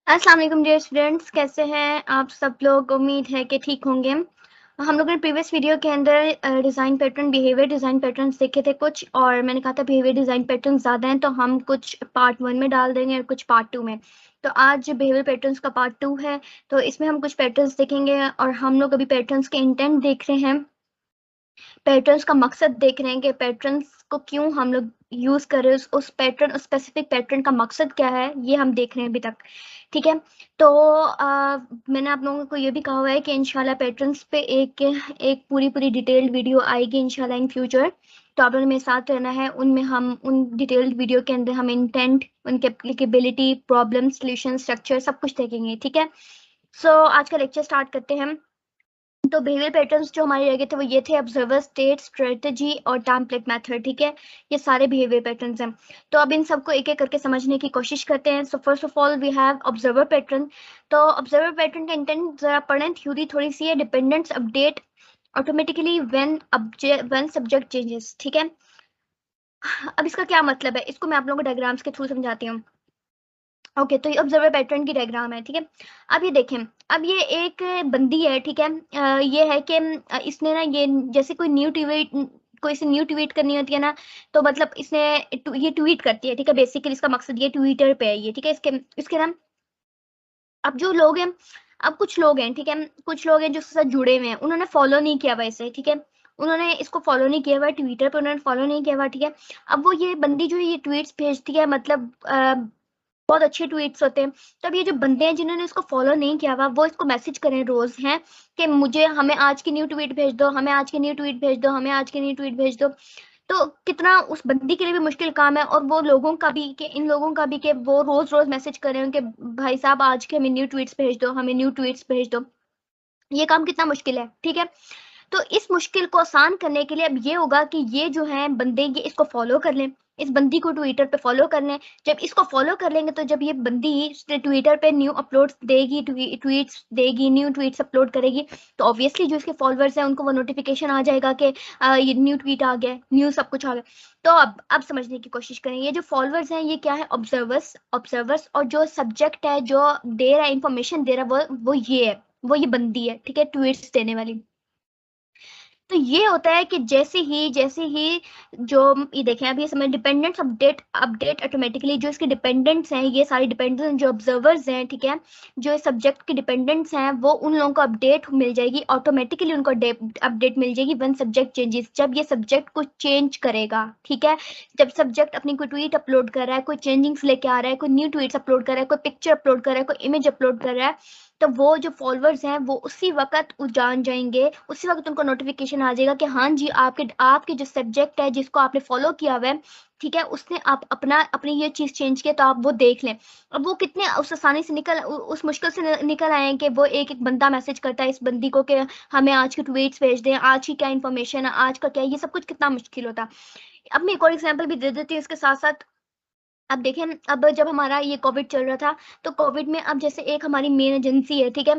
अस्सलाम वालेकुम dear students, कैसे हैं आप सब लोग। उम्मीद है कि ठीक होंगे। हम लोगों ने प्रीवियस वीडियो के अंदर design pattern, behaviour design patterns देखे थे कुछ, और मैंने कहा था बिहेवियर डिज़ाइन पैटर्न ज़्यादा हैं तो हम कुछ पार्ट 1 में डाल देंगे और कुछ पार्ट 2 में। तो आज बिहेवियर पैटर्न्स का पार्ट 2 है, तो इसमें हम कुछ पैटर्न्स देखेंगे और हम लोग अभी पैटर्न्स के इंटेंट देख रहे हैं। पैटर्न्स का मकसद देख रहे हैं कि पैटर्न्स को क्यों हम लोग यूज़ कर रहे हैं, उस पैटर्न, उस स्पेसिफिक पैटर्न का मकसद क्या है, ये हम देख रहे हैं अभी तक। ठीक है? तो मैंने आप लोगों को ये भी कहा हुआ है कि इंशाल्लाह पैटर्न्स पे एक पूरी डिटेल्ड वीडियो आएगी इंशाल्लाह इन फ्यूचर। तो आप लोगों ने मेरे साथ रहना है, उनमें हम उन डिटेल्ड वीडियो के अंदर हम इंटेंट, उनकी एप्लीकेबिलिटी, प्रॉब्लम, सॉल्यूशन, स्ट्रक्चर सब कुछ देखेंगे। ठीक है? सो आज का लेक्चर स्टार्ट करते हैं हम। तो बिहेवियर पैटर्न्स जो हमारे रह गए थे वो ये थे: ऑब्जर्वर, स्टेट, स्ट्रेटजी और टेम्पलेट मेथड। ठीक है, ये सारे बिहेवियर पैटर्न्स हैं। तो अब इन सबको एक एक करके समझने की कोशिश करते हैं। So first of all we have observer pattern. तो ऑब्जर्वर पैटर्न का इंटेंट जरा पढ़ें, थ्योरी थोड़ी सी है। Dependents update automatically when subject changes. ठीक है, अब इसका क्या मतलब है, इसको मैं आप लोगों को डायग्राम्स के थ्रू समझाती हूँ। ओके, तो ये ऑब्जर्वर पैटर्न की डायग्राम है। ठीक है, अब ये देखें, अब ये एक बंदी है। ठीक है, ये है कि इसने ना, ये जैसे कोई न्यू ट्वीट, कोई से न्यू ट्वीट करनी होती है ना, तो मतलब इसने ये ट्वीट करती है। ठीक है, बेसिकली इसका मकसद ये ट्विटर पे है ये। ठीक है, इसके इसके नाम, अब जो लोग हैं, अब कुछ लोग हैं, ठीक है, कुछ लोग हैं जो उसके साथ जुड़े हुए हैं, उन्होंने फॉलो नहीं किया हुआ इसे। ठीक है, उन्होंने इसको फॉलो नहीं किया हुआ ट्विटर पे, उन्होंने फॉलो नहीं किया हुआ। ठीक है, अब वो ये बंदी जो है ये ट्वीट्स भेजती है, मतलब बहुत अच्छे ट्वीट्स होते हैं। तब ये जो बंदे हैं जिन्होंने इसको फॉलो नहीं किया हुआ, वो इसको मैसेज करें रोज हैं कि मुझे, हमें आज की न्यू ट्वीट भेज दो, हमें आज की न्यू ट्वीट भेज दो, हमें आज की न्यू ट्वीट भेज दो। तो कितना उस बंदी के लिए भी मुश्किल काम है, और वो लोगों का भी, कि इन लोगों का भी, कि वो रोज रोज मैसेज कर रहे हो कि भाई साहब आज के हमें न्यू ट्वीट्स भेज दो, हमें न्यू ट्वीट्स भेज दो। ये काम कितना मुश्किल है। ठीक है, तो इस मुश्किल को आसान करने के लिए अब ये होगा कि ये जो है बंदे, ये इसको फॉलो कर लें, इस बंदी को ट्विटर पे फॉलो कर लें। जब इसको फॉलो कर लेंगे तो जब ये बंदी ट्विटर पे न्यू अपलोड्स देगी, ट्वीट्स देगी, न्यू ट्वीट्स अपलोड करेगी, तो ऑब्वियसली जो इसके फॉलोअर्स हैं उनको वो नोटिफिकेशन आ जाएगा कि ये न्यू ट्वीट आ गया, न्यू सब कुछ आ गया। तो अब समझने की कोशिश करें, ये जो फॉलोअर्स हैं ये क्या है, ऑब्जर्वर्स। ऑब्जर्वर्स, और जो सब्जेक्ट है जो दे रहा है, इंफॉर्मेशन दे रहा है, वो ये है, वो ये बंदी है। ठीक है, ट्वीट्स देने वाली। तो ये होता है कि जैसे ही जो, ये देखें, अब ये समझ, डिपेंडेंट्स अपडेट अपडेट ऑटोमेटिकली, जो इसके डिपेंडेंट्स हैं, ये सारे डिपेंडेंट्स जो ऑब्जर्वर्स हैं, ठीक है, जो सब्जेक्ट के डिपेंडेंट्स हैं, वो उन लोगों को अपडेट मिल जाएगी ऑटोमेटिकली, उनको अपडेट मिल जाएगी वन सब्जेक्ट चेंजेस, जब ये सब्जेक्ट को चेंज करेगा। ठीक है, जब सब्जेक्ट अपनी कोई ट्वीट अपलोड कर रहा है, कोई चेंजिंग्स लेके आ रहा है, कोई न्यू ट्वीट्स अपलोड कर रहा है, कोई पिक्चर अपलोड कर रहा है, कोई इमेज अपलोड कर रहा है, तो वो जो फॉलोअर्स हैं वो उसी वक्त जान जाएंगे, उसी वक्त उनको नोटिफिकेशन आ जाएगा कि हाँ जी, आपके आपके जो सब्जेक्ट है जिसको आपने फॉलो किया हुआ है, ठीक है, उसने आप अपनी ये चीज चेंज किया, तो आप वो देख लें। अब वो कितने उस आसानी से उस मुश्किल से निकल आए हैं कि वो एक एक बंदा मैसेज करता है इस बंदी को कि हमें आज के ट्वीट्स भेज दें, आज की क्या इन्फॉर्मेशन है, आज का क्या, ये सब कुछ कितना मुश्किल होता। अब मैं एक और एग्जाम्पल भी दे देती हूँ इसके साथ साथ। अब देखें, अब जब हमारा ये कोविड चल रहा था, तो कोविड में अब जैसे एक हमारी मेन एजेंसी है। ठीक है,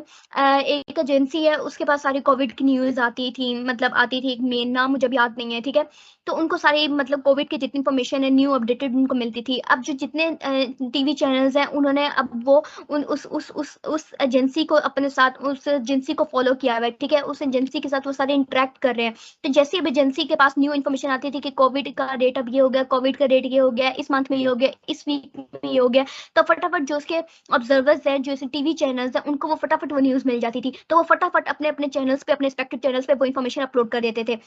एक एजेंसी है, उसके पास सारी कोविड की न्यूज़ आती थी, मतलब आती थी, एक मेन नाम मुझे अब याद नहीं है। ठीक है, तो उनको सारी, मतलब कोविड की जितनी इन्फॉर्मेशन है न्यू अपडेटेड उनको मिलती थी। अब जो जितने टीवी चैनल्स हैं, उन्होंने अब वो उस एजेंसी को अपने साथ, उस एजेंसी को फॉलो किया हुआ है। ठीक है, उस एजेंसी के साथ वो सारे इंटरेक्ट कर रहे हैं। तो जैसे अब एजेंसी के पास न्यू इन्फॉर्मेशन आती थी कि कोविड का रेट अब ये हो गया, कोविड का रेट ये हो गया, इस मंथ में ये हो गया, इस वीक में ये हो गया, तो फटाफट जो उसके ऑब्जर्वर्स हैं, जो टीवी चैनल्स हैं, उनको वो फटाफट वो न्यूज़ मिल जाती थी, तो वो फटाफट अपने अपने चैनल्स पे, अपने रिस्पेक्टिव चैनल्स पे वो इन्फॉर्मेशन अपलोड कर देते थे।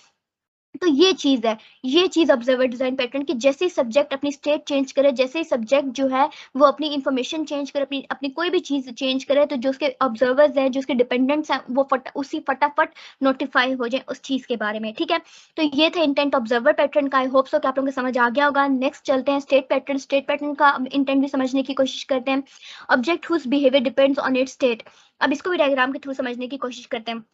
तो ये चीज़ है, ये चीज़ ऑब्जर्वर डिज़ाइन पैटर्न की, जैसे ही सब्जेक्ट अपनी स्टेट चेंज करे, जैसे ही सब्जेक्ट जो है वो अपनी इन्फॉर्मेशन चेंज करे, अपनी अपनी कोई भी चीज़ चेंज करे, तो जो उसके ऑब्जर्वर्स हैं, जो उसके डिपेंडेंट्स हैं, वो उसी फटाफट नोटिफाई हो जाए उस चीज़ के बारे में। ठीक है, तो ये था इंटेंट ऑब्जर्वर पैटर्न का। आई होप सो कि आप लोगों को समझ आ गया होगा। नेक्स्ट चलते हैं स्टेट पैटर्न। स्टेट पैटर्न का इंटेंट भी समझने की कोशिश करते हैं। Object whose behaviour depends on its state. अब इसको भी डायग्राम के थ्रू समझने की कोशिश करते हैं।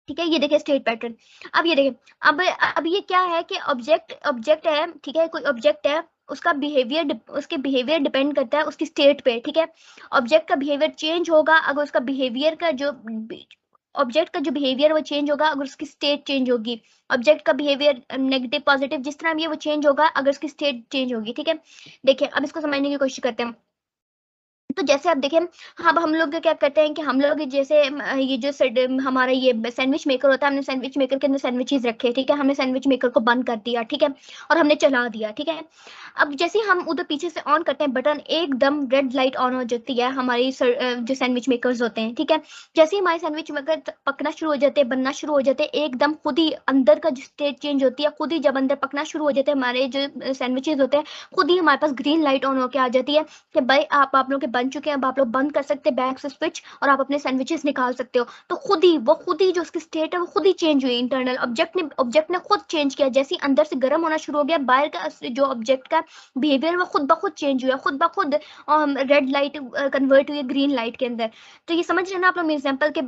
ठीक है, ये देखिए स्टेट पैटर्न। अब ये देखिए, अब ये क्या है कि ऑब्जेक्ट ऑब्जेक्ट है। ठीक है, कोई ऑब्जेक्ट है, उसका बिहेवियर, उसके बिहेवियर डिपेंड करता है उसकी स्टेट पे। ठीक है, ऑब्जेक्ट का बिहेवियर चेंज होगा अगर उसका बिहेवियर का जो, ऑब्जेक्ट का जो बिहेवियर वो चेंज होगा अगर उसकी स्टेट चेंज होगी। ऑब्जेक्ट का बिहेवियर नेगेटिव पॉजिटिव जिस तरह भी है वो चेंज होगा अगर उसकी स्टेट चेंज होगी। ठीक है, देखिए अब इसको समझने की कोशिश करते हैं। तो जैसे आप देखें, अब हम लोग क्या करते हैं कि हम लोग जैसे ये जो हमारा ये सैंडविच मेकर होता है, हमने सैंडविच मेकर के अंदर सैंडविचेस रखे, ठीक है, हमने सैंडविच मेकर को बंद कर दिया, ठीक है, और हमने चला दिया, ठीक है। अब जैसे हम उधर पीछे से ऑन करते हैं बटन, एकदम रेड लाइट ऑन हो जाती है हमारी जो सैंडविच मेकर्स होते हैं, ठीक है। जैसे ही हमारे सैंडविच मेकर पकना शुरू हो जाते हैं, बनना शुरू हो जाते हैं, एकदम खुद ही अंदर का जो स्टेट चेंज होती है, खुद ही जब अंदर पकना शुरू हो जाते हैं हमारे जो सैंडविचेस होते हैं, खुद ही हमारे पास ग्रीन लाइट ऑन होकर आ जाती है कि भाई आप लोग के बन चुके हैं, अब आप लोग बंद कर सकते हैं बैक से स्विच और आप अपने सैंडविचेस निकाल सकते हो। तो खुद ही जो उसकी स्टेट है वो खुद ही चेंज हुई, इंटरनल ऑब्जेक्ट ने खुद चेंज किया। जैसे ही अंदर से गर्म होना शुरू हो गया, बाहर का जो ऑब्जेक्ट का बिहेवियर वो खुद ब खुद चेंज हुआ, खुद ब खुद रेड लाइट कन्वर्ट हुई ग्रीन लाइट के अंदर। तो ये समझ रहे ना आप लोग एग्जाम्पल के,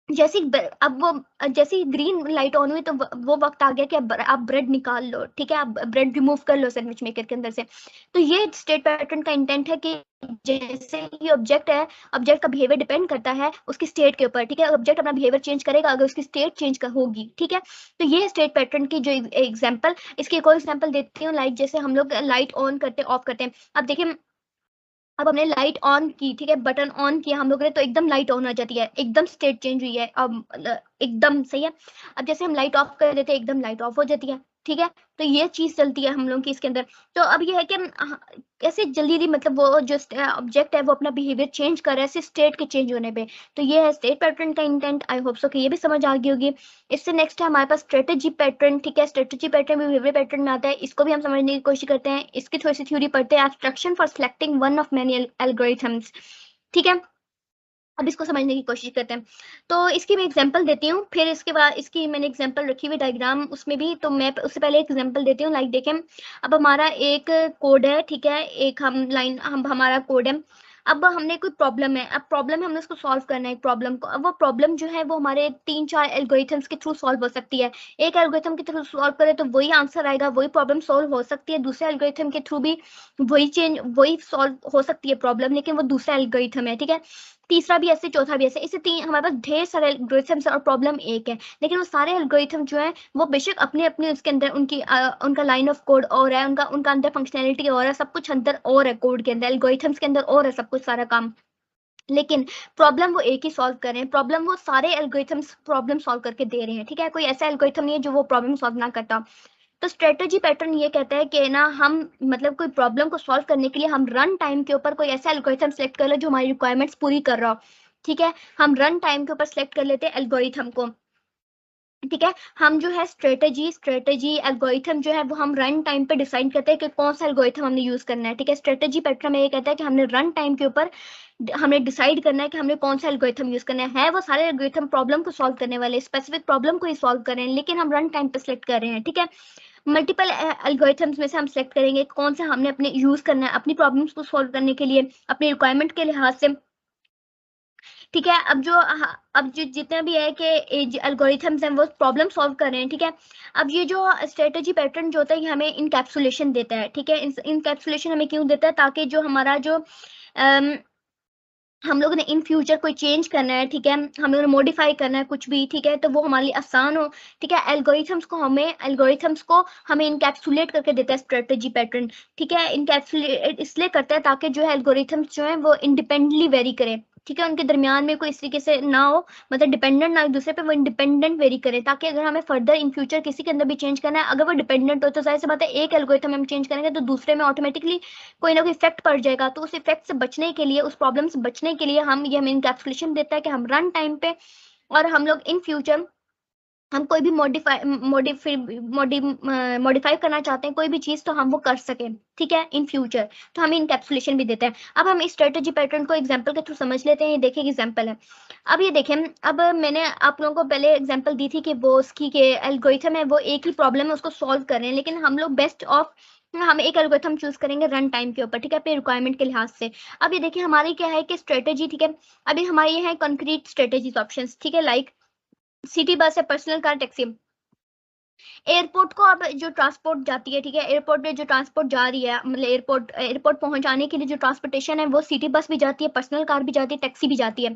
जैसे अब वो जैसे ग्रीन लाइट ऑन हुई तो वो वक्त आ गया कि अब आप ब्रेड निकाल लो, ठीक है, आप ब्रेड रिमूव कर लो सैंडविच मेकर के अंदर से। तो ये स्टेट पैटर्न का इंटेंट है कि जैसे ये ऑब्जेक्ट है, ऑब्जेक्ट का बिहेवियर डिपेंड करता है उसकी स्टेट के ऊपर, ठीक है। ऑब्जेक्ट अपना बिहेवियर चेंज करेगा अगर उसकी स्टेट चेंज होगी, ठीक है। तो ये स्टेट पैटर्न की जो एग्जांपल, इसकी एक और एग्जांपल देती हूँ, लाइक जैसे हम लोग लाइट ऑन करते ऑफ करते हैं। अब देखिए, अब हमने लाइट ऑन की, ठीक है, बटन ऑन किया हम लोग ने, तो एकदम लाइट ऑन हो जाती है, एकदम स्टेट चेंज हुई है, अब एकदम सही है। अब जैसे हम लाइट ऑफ कर देते हैं, एकदम लाइट ऑफ हो जाती है, ठीक है। तो ये चीज चलती है हम लोग की इसके अंदर। तो अब ये है कि कैसे जल्दी जल्दी मतलब वो जो ऑब्जेक्ट है वो अपना बिहेवियर चेंज कर रहा है स्टेट के चेंज होने पे। तो ये है स्टेट पैटर्न का इंटेंट। आई होप सो कि ये भी समझ आ गई होगी। इससे नेक्स्ट है हमारे पास स्ट्रेटेजी पैटर्न, ठीक है। स्ट्रेटेजी पैटर्न भी बिहेवियर पैटर्न में आता है, इसको भी हम समझने की कोशिश करते हैं। इसकी थोड़ी सी थ्योरी पढ़ते हैं, abstraction for selecting one of many algorithms, ठीक है। अब इसको समझने की कोशिश करते हैं। तो इसकी मैं एग्जांपल देती हूँ, फिर इसके बाद इसकी मैंने एग्जांपल रखी हुई डायग्राम उसमें भी, तो मैं उससे पहले एक एग्जांपल देती हूँ। लाइक देखें, अब हमारा एक कोड है, ठीक है, एक हम लाइन हम हमारा कोड है। अब हमने कोई प्रॉब्लम है, अब प्रॉब्लम है, हमने उसको सॉल्व करना है एक प्रॉब्लम को। अब वो प्रॉब्लम जो है वो हमारे 3-4 एल्गोरिथम्स के थ्रू सॉल्व हो सकती है। एक एल्गोरिथम के थ्रू सॉल्व करें तो वही आंसर आएगा, वही प्रॉब्लम सॉल्व हो सकती है। दूसरे एल्गोरिथम के थ्रू भी वही सॉल्व हो सकती है प्रॉब्लम, लेकिन वो दूसरा एल्गोरिथम है, ठीक है। तीसरा भी ऐसे, चौथा भी ऐसे, इसे तीन हमारे पास ढेर सारे एल्गोरिथम्स और प्रॉब्लम एक है। लेकिन वो सारे एल्गोरिथम जो है वो बेशक अपने अपने उसके अंदर उनका लाइन ऑफ कोड और है, उनका उनका अंदर फंक्शनैलिटी और है, सब कुछ अंदर और है कोड के अंदर, एल्गोरिथम्स के अंदर और है सब कुछ सारा काम। लेकिन प्रॉब्लम वो एक ही सॉल्व कर रहे हैं, प्रॉब्लम वो सारे एल्गोरिथम्स प्रॉब्लम सॉल्व करके दे रहे हैं, ठीक है। कोई ऐसा एल्गोरिथम नहीं है जो वो प्रॉब्लम सॉल्व ना करता। तो स्ट्रेटजी पैटर्न ये कहता है कि ना हम मतलब कोई प्रॉब्लम को सॉल्व करने के लिए हम रन टाइम के ऊपर कोई ऐसा एल्गोरिथम सेलेक्ट कर ले जो हमारी रिक्वायरमेंट्स पूरी कर रहा हो, ठीक है। हम रन टाइम के ऊपर सेलेक्ट कर लेते हैं एल्गोरिथम को, ठीक है। हम जो है स्ट्रेटजी एल्गोरिथम जो है वो हम रन टाइम पे डिसाइड करते हैं कि कौन सा एल्गोरिथम हमने यूज करना है, ठीक है। स्ट्रेटजी पैटर्न में ये कहता है कि हमने रन टाइम के ऊपर हमने डिसाइड करना है कि हमने कौन सा एल्गोरिथम यूज करना है। वो सारे एल्गोरिथम प्रॉब्लम को सॉल्व करने वाले स्पेसिफिक प्रॉब्लम को ही सॉल्व कर रहे हैं, लेकिन हम रन टाइम पे सिलेक्ट कर रहे हैं, ठीक है। मल्टीपल एल्गोरिथम्स में से हम सेलेक्ट करेंगे कौन सा हमने अपने यूज करना है अपनी प्रॉब्लम्स को सॉल्व करने के लिए, अपनी रिक्वायरमेंट के लिहाज से, ठीक है। अब जो जितने भी है कि एल्गोरिथम्स हैं वो प्रॉब्लम सॉल्व कर रहे हैं, ठीक है। अब ये जो स्ट्रेटजी पैटर्न जो होता है ये हमें इनकैप्सुलेशन देता है, ठीक है। इनकैप्सुलेशन हमें क्यों देता है? ताकि जो हमारा जो हम लोगों ने इन फ्यूचर कोई चेंज करना है, ठीक है, हम लोगों ने मॉडिफाई करना है कुछ भी, ठीक है, तो वो हमारे लिए आसान हो, ठीक है। एल्गोरिथम्स को हमें इनकैप्सुलेट करके देता है स्ट्रेटजी पैटर्न, ठीक है। इनकैप्सुलेट इसलिए करता है ताकि जो है एल्गोरिथम्स जो है वो इंडिपेंडेंटली वेरी करें, ठीक है। उनके दरमियान में कोई इस तरीके से ना हो, मतलब डिपेंडेंट ना एक दूसरे पे, वो इंडिपेंडेंट वेरी करें, ताकि अगर हमें फर्दर इन फ्यूचर किसी के अंदर भी चेंज करना है, अगर वो डिपेंडेंट हो तो जाहिर सी बात है एक एल्गोरिथम हम चेंज करेंगे तो दूसरे में ऑटोमेटिकली कोई ना कोई इफेक्ट पड़ जाएगा। तो उस इफेक्ट से बचने के लिए, उस प्रॉब्लम से बचने के लिए हमें इनकैप्सुलेशन देता है कि हम रन टाइम पे और हम लोग इन फ्यूचर हम कोई भी मॉडिफाई करना चाहते हैं कोई भी चीज तो हम वो कर सकें, ठीक है, इन फ्यूचर। तो हमें इनकैप्सुलेशन भी देता है। अब हम इस स्ट्रेटजी पैटर्न को एग्जांपल के थ्रू समझ लेते हैं। ये देखिए एग्जांपल है। अब ये देखें, अब मैंने आप लोगों को पहले एग्जांपल दी थी कि वो उसकी के एल्गोरिथम है वो एक ही प्रॉब्लम है उसको सॉल्व कर रहे हैं, लेकिन हम लोग बेस्ट ऑफ हम एक एल्गोरिथम चूज करेंगे रन टाइम के ऊपर, ठीक है, अपने रिक्वायरमेंट के लिहाज से। अब ये देखिए हमारी क्या है कि स्ट्रेटजी, ठीक है। अभी हमारी ये है कंक्रीट स्ट्रेटजीज ऑप्शंस, ठीक है, लाइक सिटी बस है, पर्सनल कार, टैक्सी। एयरपोर्ट को अब जो ट्रांसपोर्ट जाती है, ठीक है, एयरपोर्ट पे जो ट्रांसपोर्ट जा रही है, मतलब एयरपोर्ट पहुंचाने के लिए जो ट्रांसपोर्टेशन है वो सिटी बस भी जाती है, पर्सनल कार भी जाती है, टैक्सी भी जाती है।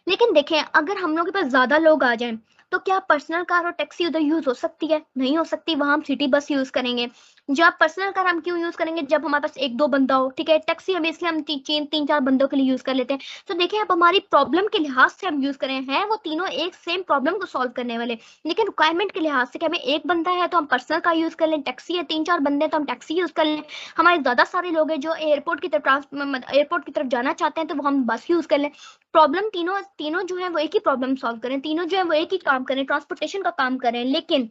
लेकिन देखें अगर हम लोग के पास ज्यादा लोग आ जाएं तो क्या पर्सनल कार और टैक्सी उधर यूज हो सकती है? नहीं हो सकती, वहां हम सिटी बस यूज करेंगे। जब आप पर्सनल कार हम क्यों यूज करेंगे, जब हमारे पास एक दो बंदा हो, ठीक है। टैक्सी हम इसलिए हम तीन चार बंदों के लिए यूज कर लेते हैं। तो देखिए अब हमारी प्रॉब्लम के लिहाज से हम यूज करें हैं वो तीनों एक सेम प्रॉब्लम को सॉल्व करने वाले, लेकिन रिक्वायरमेंट के लिहाज से कि हमें एक बंदा है तो हम पर्सनल कार यूज कर लें, टैक्सी है तीन चार बंदे तो हम टैक्सी यूज कर लें, हमारे ज्यादा सारे लोग हैं जो एयरपोर्ट की तरफ जाना चाहते हैं तो वो हम बस यूज कर लें। प्रॉब्लम तीनों तीनों जो है वो एक ही प्रॉब्लम सॉल्व करें, तीनों जो है वो एक ही काम करें, ट्रांसपोर्टेशन का काम करें, लेकिन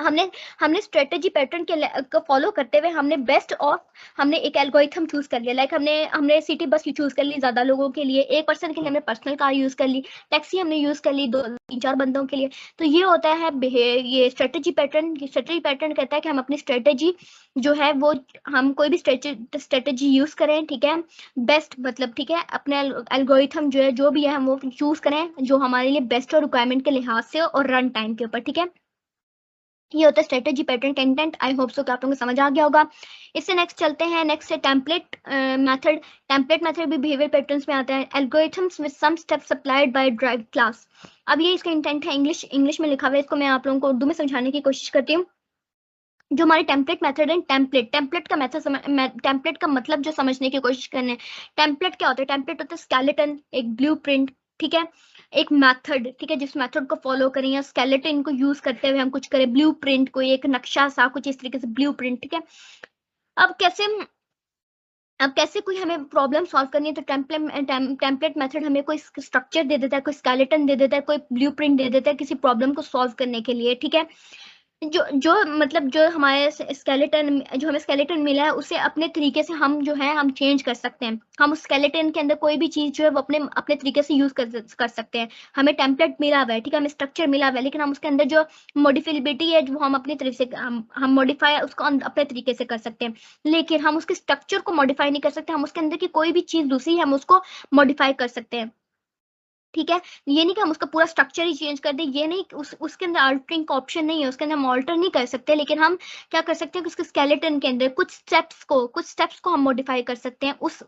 हमने हमने स्ट्रेटेजी पैटर्न को फॉलो करते हुए हमने बेस्ट ऑफ हमने एक एल्गोरिथम चूज कर लिया। लाइक हमने सिटी बस चूज कर ली ज्यादा लोगों के लिए, एक पर्सन के लिए हमने पर्सनल कार यूज कर ली, टैक्सी हमने यूज कर ली दो तीन चार बंदों के लिए। तो ये होता है ये स्ट्रेटेजी पैटर्न कहता है कि हम अपनी स्ट्रेटेजी जो है वो हम कोई भी स्ट्रेटेजी यूज करें, ठीक है। बेस्ट मतलब ठीक है, अपने एल्गोरिथम जो है जो भी है हम वो चूज करें जो हमारे लिए बेस्ट और रिक्वायरमेंट के लिहाज से और रन टाइम के ऊपर, ठीक है। ये होता है स्ट्रेटेजी पैटर्न कंटेंट। आई होप सो कि आप लोगों को समझ आ गया होगा। इससे नेक्स्ट चलते हैं, नेक्स्ट है टेम्पलेट मेथड। टेम्पलेट मेथड भी बिहेवियर पैटर्न्स में आता है। Algorithms with some steps supplied by drive class. अब ये इसका इंटेंट है, इंग्लिश में लिखा हुआ है, इसको मैं आप लोगों को उर्दू में समझाने की कोशिश करती हूँ। जो हमारे टेम्पलेट मेथड है, टेम्पलेट का टेम्पलेट का मतलब जो समझने की कोशिश करने, टेम्पलेट क्या होता है? टेम्पलेट होता है स्केलेटन, एक ब्लूप्रिंट, ठीक है, एक मेथड, ठीक है, जिस मेथड को फॉलो करें या स्केलेटन को यूज करते हुए हम कुछ करें, ब्लूप्रिंट कोई एक नक्शा सा कुछ इस तरीके से ब्लूप्रिंट, ठीक है। अब कैसे कोई हमें प्रॉब्लम सॉल्व करनी है तो टेम्पलेट मेथड हमें कोई स्ट्रक्चर दे देता है, कोई स्केलेटन दे देता है, कोई ब्लूप्रिंट दे देता है किसी प्रॉब्लम को सॉल्व करने के लिए, ठीक है। जो जो मतलब जो हमारे जो हमें स्केलेटन मिला है उसे अपने तरीके से हम जो है हम चेंज कर सकते हैं। हम उस स्केलेटन के अंदर कोई भी चीज जो है वो अपने अपने तरीके से यूज कर सकते हैं। हमें टेम्पलेट मिला हुआ है, ठीक है, हमें स्ट्रक्चर मिला हुआ है, लेकिन हम उसके अंदर जो मॉडिफिलिबिलिटी है जो हम अपनी तरफ से हम मॉडिफाई उसको अपने तरीके से कर सकते हैं, लेकिन हम उसके स्ट्रक्चर को मॉडिफाई नहीं कर सकते। हम उसके अंदर की कोई भी चीज दूसरी है हम उसको मॉडिफाई कर सकते हैं, ठीक है। ये नहीं कि हम उसका पूरा स्ट्रक्चर ही चेंज कर दें, ये नहीं, उसके अंदर अल्टरिंग का ऑप्शन नहीं है, उसके अंदर हम ऑल्टर नहीं कर सकते, लेकिन हम क्या कर सकते हैं कि उसके स्केलेटन के अंदर कुछ स्टेप्स को हम मॉडिफाई कर सकते हैं उस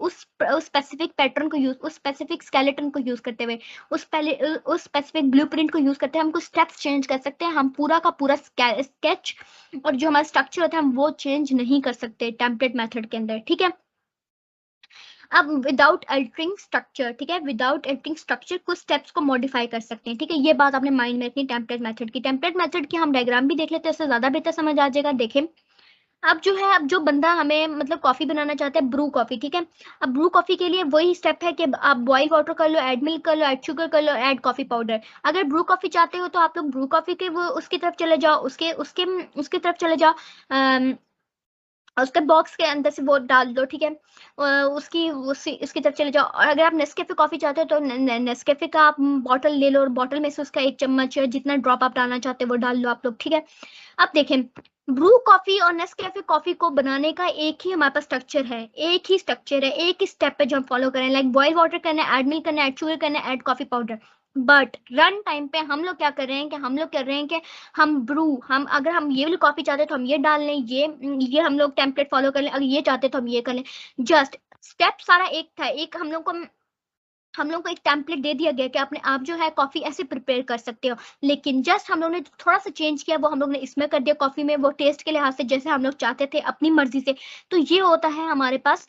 स्पेसिफिक पैटर्न को यूज, उस स्पेसिफिक स्केलेटन को यूज करते हुए, उस स्पेसिफिक ब्लूप्रिंट को यूज करते हुए हम कुछ स्टेप्स चेंज कर सकते हैं। हम पूरा का पूरा स्केच और जो हमारा स्ट्रक्चर होता है हम वो चेंज नहीं कर सकते टेम्पलेट मेथड के अंदर, ठीक है। अब विदाउट अल्टरिंग स्ट्रक्चर, ठीक है, विदाउट अल्टरिंग स्ट्रक्चर कुछ स्टेप्स को मॉडिफाई कर सकते हैं, ठीक है। ये बात आपने माइंड में रखनी टेम्पलेट मेथड की। टेम्पलेट मेथड की हम डायग्राम भी देख लेते हैं, उससे ज्यादा बेहतर समझ आ जाएगा। देखें अब जो है, अब जो बंदा हमें मतलब कॉफी बनाना चाहता है, ब्रू कॉफी, ठीक है। अब ब्रू कॉफी के लिए वही स्टेप है कि आप बॉइल वाटर कर लो, ऐड मिल्क कर लो, ऐड शुगर कर लो, ऐड कॉफी पाउडर। अगर ब्रू कॉफी चाहते हो तो आप लोग ब्रू कॉफी के वो उसकी तरफ चले जाओ, उसके उसके उसकी तरफ चले जाओ, उसके बॉक्स के अंदर से वो डाल दो, ठीक है। उसकी तरफ चले जाओ। और अगर आप नेस्कैफे कॉफी चाहते हो तो नेस्कैफे का आप बॉटल ले लो और बॉटल में से उसका एक चम्मच जितना ड्रॉप आप डालना चाहते हो वो डाल लो आप लोग, ठीक है। अब देखें, ब्रू कॉफी और नेस्कैफे कॉफी को बनाने का एक ही हमारे पास स्ट्रक्चर है, एक ही स्ट्रक्चर है, एक ही स्टेप है जो हम फॉलो करें। लाइक बॉइल वाटर करना है, ऐड मिल्क करना है, ऐड शुगर करना है, add coffee powder. But run time पे हम लोग क्या कर रहे हैं कि हम लोग कर रहे हैं कि हम अगर हम ये वाली कॉफी चाहते हैं तो हम ये डाल लें, ये हम लोग टेम्पलेट फॉलो कर लें, अगर ये चाहते हैं तो हम ये कर लें। जस्ट स्टेप सारा एक था, एक हम लोग को एक टेम्पलेट दे दिया गया कि आपने आप जो है कॉफी ऐसे प्रिपेयर कर सकते हो, लेकिन जस्ट हम लोग ने थोड़ा सा चेंज किया, वो हम लोग ने इसमें कर दिया कॉफी में, वो टेस्ट के लिहाज से जैसे हम लोग चाहते थे अपनी मर्जी से। तो ये होता है हमारे पास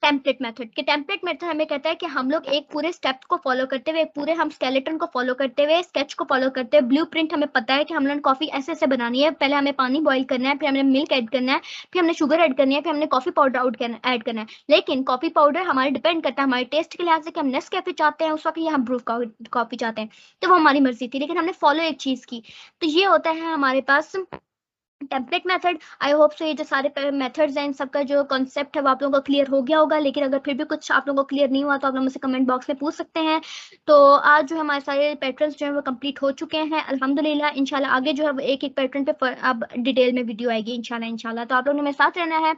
टेम्पलेट मेथड। के टेम्पलेट मेथड हमें कहता है कि हम लोग एक पूरे स्टेप को फॉलो करते हुए, पूरे हम स्केलेटन को फॉलो करते हुए, स्केच को फॉलो करते हुए, ब्लूप्रिंट हमें पता है कि हम लोग कॉफी ऐसे ऐसे बनानी है, पहले हमें पानी बॉईल करना है, फिर हमने मिल्क ऐड करना है, फिर हमने शुगर ऐड करनी है, फिर हमने कॉफी पाउडर ऐड करना है। लेकिन कॉफी पाउडर हमारे डिपेंड करता है हमारे टेस्ट के लिहाज से कि हम नेस्कैफे चाहते हैं उस वक्त या हम ब्रू कॉफी चाहते हैं, तो वो हमारी मर्जी थी, लेकिन हमने फॉलो एक चीज की। तो ये होता है हमारे पास template method. I hope so ये जो सारे मेथड्स हैं इन सबका जो कॉन्सेप्ट है वो आप लोगों को क्लियर हो गया होगा, लेकिन अगर फिर भी कुछ आप लोगों को क्लियर नहीं हुआ तो आप लोग मुझसे कमेंट बॉक्स में पूछ सकते हैं। तो आज जो हमारे सारे पैटर्न्स जो है वो कंप्लीट हो चुके हैं अल्हम्दुलिल्लाह। इंशाल्लाह आगे जो है वो एक एक पैटर्न पे अब डिटेल में वीडियो आएगी इंशाल्लाह। तो आप लोगों ने मेरे साथ रहना है,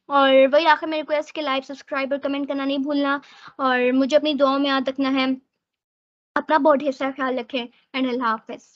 और वही आखिर में रिक्वेस्ट के लाइक सब्सक्राइब और कमेंट करना नहीं भूलना, और मुझे अपनी दुआओं में याद रखना है। अपना बहुत ढेर सारा ख्याल रखें एंड अल्लाह हाफिज।